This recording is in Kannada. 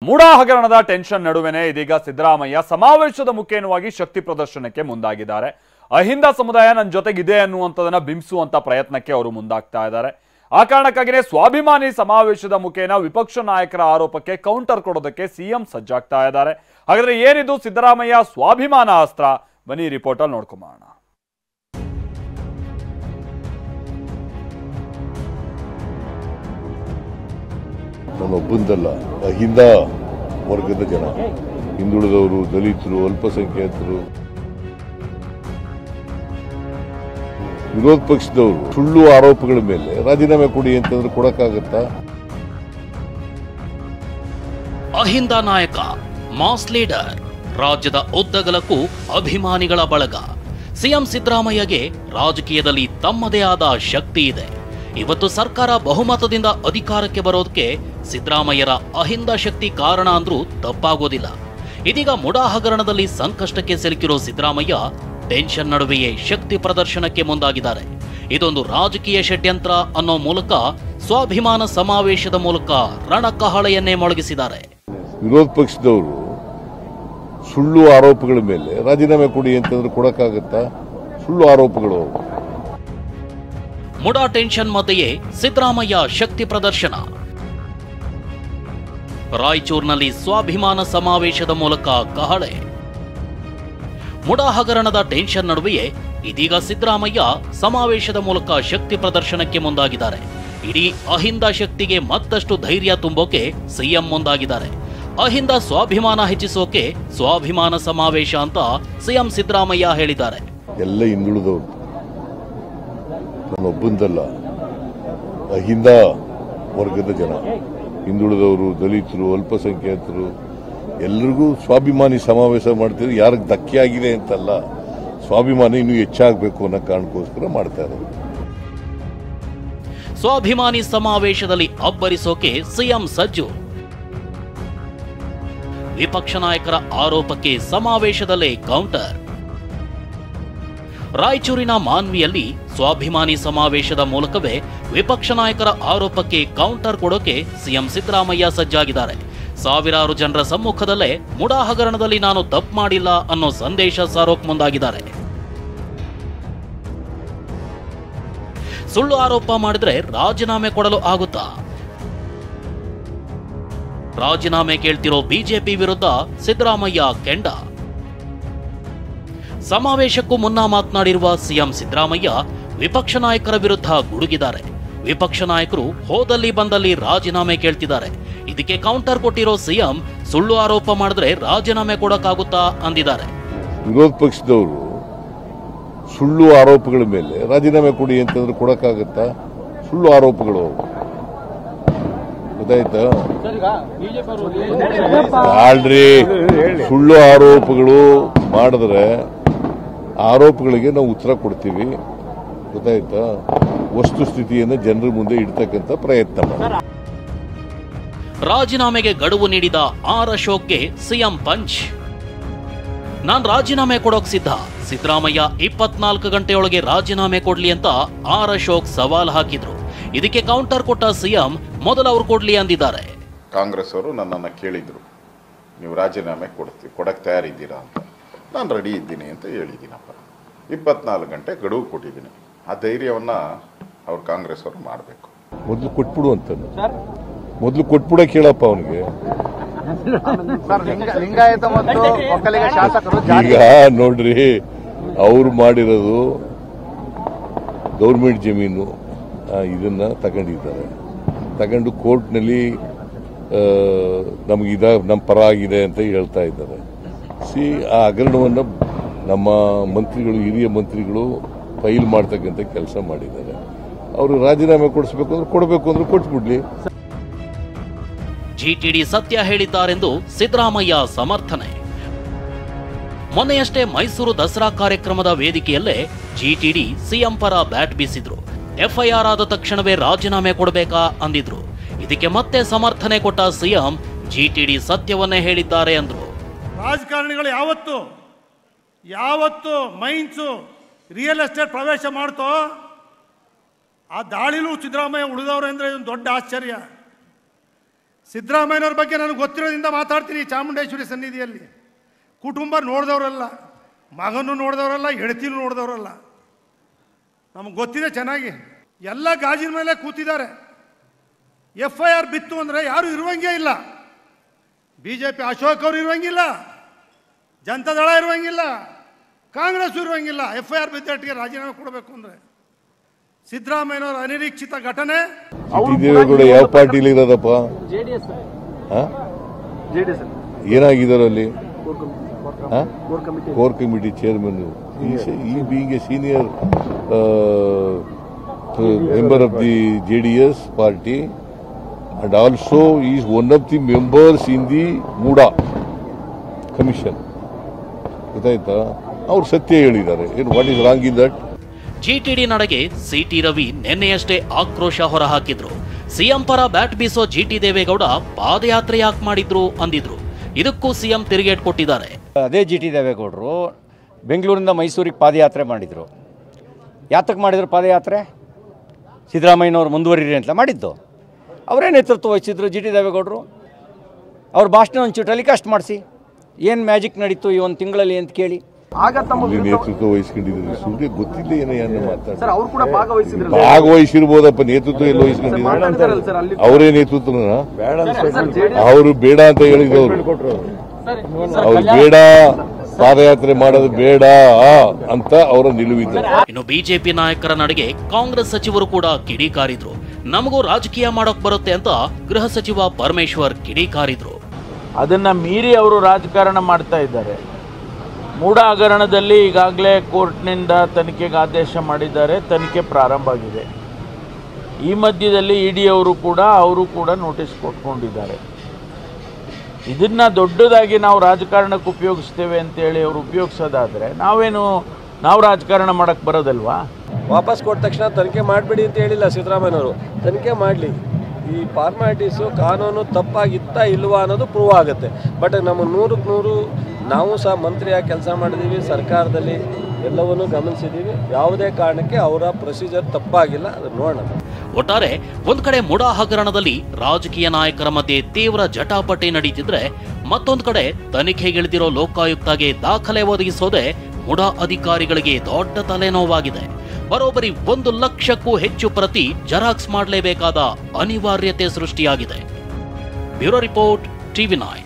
ಮೂಡ ಹಗರಣದ ಟೆನ್ಷನ್ ನಡುವೆನೇ ಇದೀಗ ಸಿದ್ದರಾಮಯ್ಯ ಸಮಾವೇಶದ ಮುಖೇನವಾಗಿ ಶಕ್ತಿ ಪ್ರದರ್ಶನಕ್ಕೆ ಮುಂದಾಗಿದ್ದಾರೆ. ಅಹಿಂದ ಸಮುದಾಯ ನನ್ನ ಜೊತೆಗಿದೆ ಅನ್ನುವಂಥದನ್ನ ಬಿಂಬಿಸುವಂತ ಪ್ರಯತ್ನಕ್ಕೆ ಅವರು ಮುಂದಾಗ್ತಾ ಇದ್ದಾರೆ. ಆ ಕಾರಣಕ್ಕಾಗಿಯೇ ಸ್ವಾಭಿಮಾನಿ ಸಮಾವೇಶದ ಮುಖೇನ ವಿಪಕ್ಷ ನಾಯಕರ ಆರೋಪಕ್ಕೆ ಕೌಂಟರ್ ಕೊಡೋದಕ್ಕೆ ಸಿಎಂ ಸಜ್ಜಾಗ್ತಾ ಇದ್ದಾರೆ. ಹಾಗಾದ್ರೆ ಏನಿದು ಸಿದ್ದರಾಮಯ್ಯ ಸ್ವಾಭಿಮಾನ ಅಸ್ತ್ರ? ಬನ್ನಿ ರಿಪೋರ್ಟ್ ಅಲ್ಲಿ ನೋಡ್ಕೊಂಬೋಣ. ನಾನೊಬ್ಬಂದಲ್ಲ, ಅಹಿಂದ ವರ್ಗದ ಜನ, ಹಿಂದುಳಿದವರು, ದಲಿತರು, ಅಲ್ಪಸಂಖ್ಯಾತರು, ವಿರೋಧ ಪಕ್ಷದವರು ಸುಳ್ಳು ಆರೋಪಗಳ ಮೇಲೆ ರಾಜೀನಾಮೆ ಕೊಡಿ ಅಂತಂದ್ರೆ ಕೊಡಕ್ಕಾಗತ್ತಾ? ಅಹಿಂದ ನಾಯಕ, ಮಾಸ್ ಲೀಡರ್, ರಾಜ್ಯದ ಉದ್ದಗಲಕ್ಕೂ ಅಭಿಮಾನಿಗಳ ಬಳಗ. ಸಿಎಂ ಸಿದ್ದರಾಮಯ್ಯಗೆ ರಾಜಕೀಯದಲ್ಲಿ ತಮ್ಮದೇ ಆದ ಶಕ್ತಿ ಇದೆ. ಇವತ್ತು ಸರ್ಕಾರ ಬಹುಮತದಿಂದ ಅಧಿಕಾರಕ್ಕೆ ಬರೋದಕ್ಕೆ ಸಿದ್ದರಾಮಯ್ಯರ ಅಹಿಂದ ಶಕ್ತಿ ಕಾರಣ ಅಂದ್ರೂ ತಪ್ಪಾಗೋದಿಲ್ಲ. ಇದೀಗ ಮುಡಾ ಹಗರಣದಲ್ಲಿ ಸಂಕಷ್ಟಕ್ಕೆ ಸಿಲುಕಿರೋ ಸಿದ್ದರಾಮಯ್ಯ ಟೆನ್ಷನ್ ನಡುವೆಯೇ ಶಕ್ತಿ ಪ್ರದರ್ಶನಕ್ಕೆ ಮುಂದಾಗಿದ್ದಾರೆ. ಇದೊಂದು ರಾಜಕೀಯ ಷಡ್ಯಂತ್ರ ಅನ್ನೋ ಮೂಲಕ ಸ್ವಾಭಿಮಾನ ಸಮಾವೇಶದ ಮೂಲಕ ರಣಕಹಳೆಯನ್ನೇ ಮೊಳಗಿಸಿದ್ದಾರೆ. ವಿರೋಧ ಪಕ್ಷದವರು ಸುಳ್ಳು ಆರೋಪಗಳ ಮೇಲೆ ರಾಜೀನಾಮೆ ಕೊಡಿ ಅಂತಂದ್ರೆ ಕೊಡಕ್ಕಾಗತ್ತಾ? ಸುಳ್ಳು ಆರೋಪಗಳು. ಮುಡಾ ಟೆನ್ಷನ್ ಮಧ್ಯೆಯೇ ಸಿದ್ದರಾಮಯ್ಯ ಶಕ್ತಿ ಪ್ರದರ್ಶನ. ರಾಯಚೂರಿನಲ್ಲಿ ಸ್ವಾಭಿಮಾನ ಸಮಾವೇಶದ ಮೂಲಕ ಕಹಳೆ. ಮುಡಾ ಹಗರಣದ ಟೆನ್ಷನ್ ನಡುವೆಯೇ ಇದೀಗ ಸಿದ್ದರಾಮಯ್ಯ ಸಮಾವೇಶದ ಮೂಲಕ ಶಕ್ತಿ ಪ್ರದರ್ಶನಕ್ಕೆ ಮುಂದಾಗಿದ್ದಾರೆ. ಇಡೀ ಅಹಿಂದ ಶಕ್ತಿಗೆ ಮತ್ತಷ್ಟು ಧೈರ್ಯ ತುಂಬೋಕೆ ಸಿಎಂ ಮುಂದಾಗಿದ್ದಾರೆ. ಅಹಿಂದ ಸ್ವಾಭಿಮಾನ ಹೆಚ್ಚಿಸೋಕೆ ಸ್ವಾಭಿಮಾನ ಸಮಾವೇಶ ಅಂತ ಸಿಎಂ ಸಿದ್ದರಾಮಯ್ಯ ಹೇಳಿದ್ದಾರೆ. ಎಲ್ಲ ಹಿಂದುಳಿದವರು, ನಾನೊಬ್ಬಂದಲ್ಲ, ಅಹಿಂದ ವರ್ಗದ ಜನ, ಹಿಂದುಳಿದವರು, ದಲಿತರು, ಅಲ್ಪಸಂಖ್ಯಾತರು ಎಲ್ಲರಿಗೂ ಸ್ವಾಭಿಮಾನಿ ಸಮಾವೇಶ ಮಾಡ್ತಿದ್ರು. ಯಾರಿಗೆ ಧಕ್ಕೆ ಆಗಿದೆ ಅಂತಲ್ಲ, ಸ್ವಾಭಿಮಾನಿ ಇನ್ನೂ ಹೆಚ್ಚಾಗಬೇಕು ಅನ್ನೋ ಕಾರಣಕ್ಕೋಸ್ಕರ ಮಾಡ್ತಾ ಇರೋದು. ಸ್ವಾಭಿಮಾನಿ ಸಮಾವೇಶದಲ್ಲಿ ಅಬ್ಬರಿಸೋಕೆ ಸಿಎಂ ಸಜ್ಜು. ವಿಪಕ್ಷ ನಾಯಕರ ಆರೋಪಕ್ಕೆ ಸಮಾವೇಶದಲ್ಲೇ ಕೌಂಟರ್. ರಾಯಚೂರಿನ ಮಾನ್ವಿಯಲ್ಲಿ ಸ್ವಾಭಿಮಾನಿ ಸಮಾವೇಶದ ಮೂಲಕವೇ ವಿಪಕ್ಷ ನಾಯಕರ ಆರೋಪಕ್ಕೆ ಕೌಂಟರ್ ಕೊಡೋಕೆ ಸಿಎಂ ಸಿದ್ದರಾಮಯ್ಯ ಸಜ್ಜಾಗಿದ್ದಾರೆ. ಸಾವಿರಾರು ಜನರ ಸಮ್ಮುಖದಲ್ಲೇ ಮುಡಾ ಹಗರಣದಲ್ಲಿ ನಾನು ತಪ್ಪು ಮಾಡಿಲ್ಲ ಅನ್ನೋ ಸಂದೇಶ ಸಾರೋಕ್ ಮುಂದಾಗಿದ್ದಾರೆ. ಸುಳ್ಳು ಆರೋಪ ಮಾಡಿದ್ರೆ ರಾಜೀನಾಮೆ ಕೊಡಲು ಆಗುತ್ತಾ? ರಾಜೀನಾಮೆ ಕೇಳ್ತಿರೋ ಬಿಜೆಪಿ ವಿರುದ್ಧ ಸಿದ್ದರಾಮಯ್ಯ ಕೆಂಡ. ಸಮಾವೇಶಕ್ಕೂ ಮುನ್ನ ಮಾತನಾಡಿರುವ ಸಿಎಂ ಸಿದ್ದರಾಮಯ್ಯ ವಿಪಕ್ಷ ನಾಯಕರ ವಿರುದ್ಧ ಗುಡುಗಿದ್ದಾರೆ. ವಿಪಕ್ಷ ನಾಯಕರು ಹೋದಲ್ಲಿ ಬಂದಲ್ಲಿ ರಾಜೀನಾಮೆ ಕೇಳ್ತಿದ್ದಾರೆ. ಇದಕ್ಕೆ ಕೌಂಟರ್ ಕೊಟ್ಟಿರೋ ಸಿಎಂ ಸುಳ್ಳು ಆರೋಪ ಮಾಡಿದ್ರೆ ರಾಜೀನಾಮೆ ಕೊಡಕ್ಕಾಗುತ್ತಾ ಅಂದಿದ್ದಾರೆ. ವಿರೋಧ ಪಕ್ಷದವರು ಸುಳ್ಳು ಆರೋಪಗಳ ಮೇಲೆ ರಾಜೀನಾಮೆ ಕೊಡಿ ಅಂತಂದ್ರೆ ಕೊಡಕ್ಕಾಗತ್ತಾ? ಸುಳ್ಳು ಆರೋಪಗಳು. ಗೊತ್ತಾಯ್ತಾ? ಆಲ್ರಿ ಸುಳ್ಳು ಆರೋಪಗಳು ಮಾಡಿದ್ರೆ ಆರೋಪಗಳಿಗೆ ನಾವು ಉತ್ತರ ಕೊಡ್ತೀವಿ. ಗೊತ್ತಾಯ್ತಾ? ವಸ್ತುಸ್ಥಿತಿಯನ್ನು ಜನರ ಮುಂದೆ ಇಡ್ತಕ್ಕಂಥ ಪ್ರಯತ್ನ ಮಾಡಿ. ರಾಜೀನಾಮೆಗೆ ಗಡುವು ನೀಡಿದ ಆರ್ ಅಶೋಕ್ಗೆ ಸಿಎಂ ಪಂಚ್. ನಾನ್ ರಾಜೀನಾಮೆ ಕೊಡೋಕ್ ಸಿದ್ಧ. ಸಿದ್ದರಾಮಯ್ಯ 24 ಗಂಟೆಯೊಳಗೆ ರಾಜೀನಾಮೆ ಕೊಡ್ಲಿ ಅಂತ ಆರ್ ಅಶೋಕ್ ಸವಾಲ್ ಹಾಕಿದ್ರು. ಇದಕ್ಕೆ ಕೌಂಟರ್ ಕೊಟ್ಟ ಸಿಎಂ ಮೊದಲು ಅವ್ರು ಕೊಡ್ಲಿ ಅಂದಿದ್ದಾರೆ. ಕಾಂಗ್ರೆಸ್ ಅವರು ನನ್ನನ್ನು ಕೇಳಿದ್ರು, ನೀವು ರಾಜೀನಾಮೆ ಕೊಡಕ್ಕೆ ತಯಾರಿದ್ದೀರಾ ಅಂತ. ನಾನು ರೆಡಿ ಇದ್ದೀನಿ ಅಂತ ಹೇಳಿದ್ದೀನಪ್ಪ. 24 ಗಂಟೆ ಗಡುವು ಕೊಟ್ಟಿದ್ದೀನಿ. ಆ ಧೈರ್ಯವನ್ನು ಅವ್ರು ಕಾಂಗ್ರೆಸ್ ಅವರು ಮಾಡಬೇಕು. ಮೊದಲು ಕೊಟ್ಬಿಡು ಅಂತ, ಮೊದಲು ಕೊಟ್ಬಿಡ ಕೇಳಪ್ಪ ಅವನಿಗೆ. ಈಗ ನೋಡ್ರಿ, ಅವ್ರು ಮಾಡಿರೋದು ಗೌರ್ಮೆಂಟ್ ಜಮೀನು, ಇದನ್ನ ತಗೊಂಡಿದ್ದಾರೆ. ತಗೊಂಡು ಕೋರ್ಟ್ನಲ್ಲಿ ನಮ್ಗೆ ನಮ್ಮ ಪರ ಆಗಿದೆ ಅಂತ ಹೇಳ್ತಾ ಇದ್ದಾರೆ. ಆ ಹಗರಣವನ್ನು ನಮ್ಮ ಮಂತ್ರಿಗಳು, ಹಿರಿಯ ಮಂತ್ರಿಗಳು ಫೈಲ್ ಮಾಡ್ತಕ್ಕಂಥ ಕೆಲಸ ಮಾಡಿದ್ದಾರೆ. ಅವರು ರಾಜೀನಾಮೆ ಕೊಡಿಸ್ಬೇಕು ಅಂದ್ರೆ ಕೊಡಬೇಕು ಅಂದ್ರೆ ಕೊಟ್ಬಿಡ್ಲಿ. ಜಿಟಿಡಿ ಸತ್ಯ ಹೇಳಿದ್ದಾರೆಂದು ಸಿದ್ದರಾಮಯ್ಯ ಸಮರ್ಥನೆ. ಮೊನ್ನೆಯಷ್ಟೇ ಮೈಸೂರು ದಸರಾ ಕಾರ್ಯಕ್ರಮದ ವೇದಿಕೆಯಲ್ಲೇ ಜಿಟಿಡಿ ಸಿಎಂ ಪರ ಬ್ಯಾಟ್ ಬೀಸಿದ್ರು. ಎಫ್ಐಆರ್ ಆದ ತಕ್ಷಣವೇ ರಾಜೀನಾಮೆ ಕೊಡಬೇಕಾ ಅಂದಿದ್ರು. ಇದಕ್ಕೆ ಮತ್ತೆ ಸಮರ್ಥನೆ ಕೊಟ್ಟ ಸಿಎಂ ಜಿಟಿಡಿ ಸತ್ಯವನ್ನೇ ಹೇಳಿದ್ದಾರೆ ಅಂದ್ರು. ರಾಜಕಾರಣಿಗಳು ಯಾವತ್ತು ಮೈನ್ಸು ರಿಯಲ್ ಎಸ್ಟೇಟ್ ಪ್ರವೇಶ ಮಾಡ್ತೋ ಆ ದಾಳಿಲೂ ಸಿದ್ದರಾಮಯ್ಯ ಉಳಿದವರು ಅಂದರೆ ಇದೊಂದು ದೊಡ್ಡ ಆಶ್ಚರ್ಯ. ಸಿದ್ದರಾಮಯ್ಯನವ್ರ ಬಗ್ಗೆ ನನಗೆ ಗೊತ್ತಿರೋದ್ರಿಂದ ಮಾತಾಡ್ತೀನಿ. ಚಾಮುಂಡೇಶ್ವರಿ ಸನ್ನಿಧಿಯಲ್ಲಿ ಕುಟುಂಬ ನೋಡಿದವರಲ್ಲ, ಮಗನೂ ನೋಡಿದವರಲ್ಲ, ಹೆಂಡತಿನೂ ನೋಡಿದವರಲ್ಲ. ನಮಗೆ ಗೊತ್ತಿದೆ ಚೆನ್ನಾಗಿ. ಎಲ್ಲ ಗಾಜಿನ ಮೇಲೆ ಕೂತಿದ್ದಾರೆ. FIR ಬಿತ್ತು ಅಂದರೆ ಯಾರು ಇರುವಂಗೇ ಇಲ್ಲ. BJP ಅಶೋಕ್ ಅವರು ಇರುವಂಗಿಲ್ಲ, ಜನತಾದಳ ಇರುವಂಗಿಲ್ಲ, ಕಾಂಗ್ರೆಸ್ ಇರುವಂಗಿಲ್ಲ. FIR ಬಿದ್ದಟ್ಟಿಗೆ ರಾಜೀನಾಮೆ ಕೊಡಬೇಕು ಅಂದರೆ ಸಿದ್ದರಾಮಯ್ಯನವರ ಅನಿರೀಕ್ಷಿತ ಘಟನೆ. ದೇವೇಗೌಡ ಯಾವ ಪಾರ್ಟಿಲಿ ಇರೋದಪ್ಪ? ಏನಾಗಿದ್ದಾರೆ ಅಲ್ಲಿ? Core committee chairman. ಈ being a senior member of the JDS party and also he is one of the members in the MUDA commission. ಗೊತ್ತಾಯ್ತಾ? ಅವ್ರು ಸತ್ಯ ಹೇಳಿದ್ದಾರೆ. ಏನು what is wrong in that? GTD ನಡೆಗೆ CT ರವಿ ನಿನ್ನೆಯಷ್ಟೇ ಆಕ್ರೋಶ ಹೊರಹಾಕಿದ್ರು. ಸಿಎಂ ಪರ ಬ್ಯಾಟ್ ಬೀಸೋ GT ದೇವೇಗೌಡ ಪಾದಯಾತ್ರೆ ಯಾಕೆ ಮಾಡಿದ್ರು ಅಂದಿದ್ರು. ಇದಕ್ಕೂ ಸಿಎಂ ತಿರುಗೇಟ್ ಕೊಟ್ಟಿದ್ದಾರೆ. ಅದೇ GT ದೇವೇಗೌಡರು ಬೆಂಗಳೂರಿಂದ ಮೈಸೂರಿಗೆ ಪಾದಯಾತ್ರೆ ಮಾಡಿದರು. ಯಾತಕ್ಕೆ ಮಾಡಿದ್ರು ಪಾದಯಾತ್ರೆ? ಸಿದ್ದರಾಮಯ್ಯನವರು ಮುಂದುವರಿರಿ ಅಂತ ಮಾಡಿದ್ದು. ಅವರೇ ನೇತೃತ್ವ ವಹಿಸಿದ್ರು GT ದೇವೇಗೌಡರು. ಅವ್ರ ಭಾಷಣ ಒಂಚೂರು ಟೆಲಿಕಾಸ್ಟ್ ಮಾಡಿಸಿ, ಏನು ಮ್ಯಾಜಿಕ್ ನಡೀತು ಈ ಒಂದು ತಿಂಗಳಲ್ಲಿ ಅಂತ ಕೇಳಿ. ನೇತೃತ್ವ ವಹಿಸ್ಕೊಂಡಿದ್ರು. ಸುಮ್ಮನೆ ಗೊತ್ತಿಲ್ಲ ಏನೋ ಮಾತಾಡ್ತಾರೆ. ಭಾಗವಹಿಸಿರ್ಬೋದಪ್ಪ, ನೇತೃತ್ವ ಎಲ್ಲ ವಹಿಸ್ಕೊಂಡಿದ್ರು. ಅವರೇ ನೇತೃತ್ವನ ಅವರು ಬೇಡ ಅಂತ ಹೇಳಿದವರು. ಅವ್ರು ಬೇಡ, ಪಾದಯಾತ್ರೆ ಮಾಡೋದು ಬೇಡ ಅಂತ ಅವರ ನಿಲುವಿದ್ದಾರೆ. ಇನ್ನು ಬಿಜೆಪಿ ನಾಯಕರ ನಡೆಗೆ ಕಾಂಗ್ರೆಸ್ ಸಚಿವರು ಕೂಡ ಕಿಡಿಕಾರಿದ್ರು. ನಮಗೂ ರಾಜಕೀಯ ಮಾಡೋಕ್ ಬರುತ್ತೆ ಅಂತ ಗೃಹ ಸಚಿವ ಪರಮೇಶ್ವರ್ ಕಿಡಿಕಾರಿದ್ರು. ಅದನ್ನ ಮೀರಿ ಅವರು ರಾಜಕಾರಣ ಮಾಡ್ತಾ ಇದ್ದಾರೆ. ಮೂಡ ಹಗರಣದಲ್ಲಿ ಈಗಾಗಲೇ ಕೋರ್ಟ್ನಿಂದ ತನಿಖೆಗೆ ಆದೇಶ ಮಾಡಿದ್ದಾರೆ. ತನಿಖೆ ಪ್ರಾರಂಭ ಆಗಿದೆ. ಈ ಮಧ್ಯದಲ್ಲಿ ED ಅವರು ಕೂಡ ನೋಟಿಸ್ ಕೊಟ್ಕೊಂಡಿದ್ದಾರೆ. ಇದನ್ನ ದೊಡ್ಡದಾಗಿ ನಾವು ರಾಜಕಾರಣಕ್ಕೆ ಉಪಯೋಗಿಸ್ತೇವೆ ಅಂತೇಳಿ ಅವರು ಉಪಯೋಗಿಸೋದಾದರೆ ನಾವು ರಾಜಕಾರಣ ಮಾಡಕ್ಕೆ ಬರೋದಲ್ವಾ? ವಾಪಸ್ ಕೊಟ್ಟ ತಕ್ಷಣ ತನಿಖೆ ಮಾಡಬೇಡಿ ಅಂತ ಹೇಳಿಲ್ಲ ಸಿದ್ದರಾಮಯ್ಯನವರು. ತನಿಖೆ ಮಾಡಲಿ. ಈ ಫಾರ್ಮ್ಯಾಲಿಟೀಸು ಕಾನೂನು ತಪ್ಪಾಗಿತ್ತಾ ಇಲ್ವಾ ಅನ್ನೋದು ಪ್ರೂವ್ ಆಗುತ್ತೆ. ಬಟ್ ನಮ್ಮ 100ಕ್ಕೆ 100 ನಾವು ಸಹ ಮಂತ್ರಿಯಾಗಿ ಕೆಲಸ ಮಾಡಿದ್ದೀವಿ, ಸರ್ಕಾರದಲ್ಲಿ ಎಲ್ಲವನ್ನೂ ಗಮನಿಸಿದ್ದೀವಿ. ಯಾವುದೇ ಕಾರಣಕ್ಕೆ ಅವರ ಪ್ರೊಸೀಜರ್ ತಪ್ಪಾಗಿಲ್ಲ. ಅದನ್ನು ನೋಡೋಣ. ಒಟ್ಟಾರೆ ಒಂದ್ ಕಡೆ ಮುಡಾ ಹಗರಣದಲ್ಲಿ ರಾಜಕೀಯ ನಾಯಕರ ಮಧ್ಯೆ ತೀವ್ರ ಜಟಾಪಟಿ ನಡೀತಿದ್ರೆ, ಮತ್ತೊಂದು ಕಡೆ ತನಿಖೆಗಿಳಿದಿರೋ ಲೋಕಾಯುಕ್ತಗೆ ದಾಖಲೆ ಒದಗಿಸೋದೆ ಮುಡಾ ಅಧಿಕಾರಿಗಳಿಗೆ ದೊಡ್ಡ ತಲೆನೋವಾಗಿದೆ. ಬರೋಬ್ಬರಿ 1 ಲಕ್ಷಕ್ಕೂ ಹೆಚ್ಚು ಪ್ರತಿ ಜೆರಾಕ್ಸ್ ಮಾಡಲೇಬೇಕಾದ ಅನಿವಾರ್ಯತೆ ಸೃಷ್ಟಿಯಾಗಿದೆ. Bureau report, TV9.